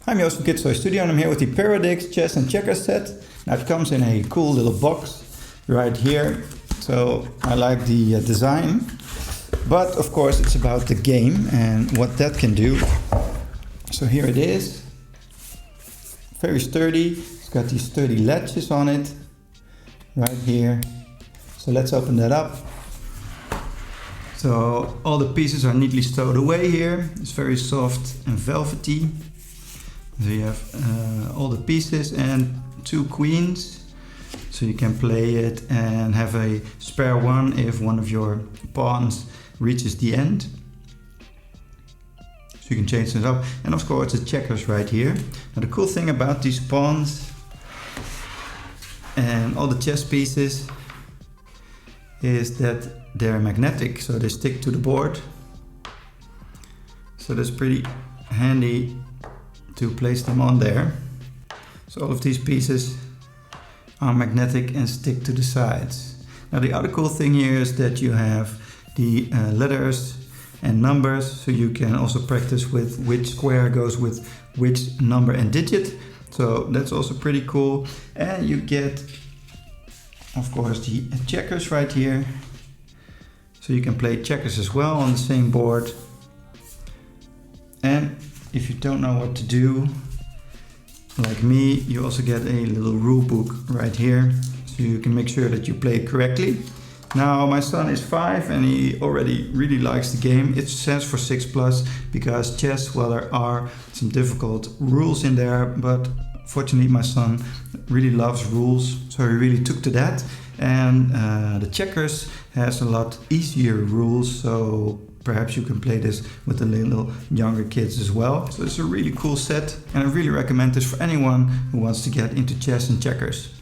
I'm Joost from Kids Toy Studio and I'm here with the Peradix chess and checkers set. Now it comes in a cool little box right here, so I like the design. But of course it's about the game and what that can do. So here it is, very sturdy. It's got these sturdy latches on it right here. So let's open that up. So all the pieces are neatly stowed away here. It's very soft and velvety. So you have all the pieces and 2 queens. So you can play it and have a spare one if one of your pawns reaches the end. So you can change this up. And of course the checkers right here. Now the cool thing about these pawns and all the chess pieces is that they're magnetic, so they stick to the board. So that's pretty handy to place them on there. So all of these pieces are magnetic and stick to the sides. Now the other cool thing here is that you have the letters and numbers, so you can also practice with which square goes with which number and digit. So that's also pretty cool. And you get, of course, the checkers right here. So you can play checkers as well on the same board. And if you don't know what to do, like me, you also get a little rule book right here, so you can make sure that you play it correctly. Now my son is 5 and he already really likes the game. It says for 6+ because chess, well, there are some difficult rules in there, but fortunately my son really loves rules, so he really took to that. And the checkers has a lot easier rules, so perhaps you can play this with the little younger kids as well. So it's a really cool set and I really recommend this for anyone who wants to get into chess and checkers.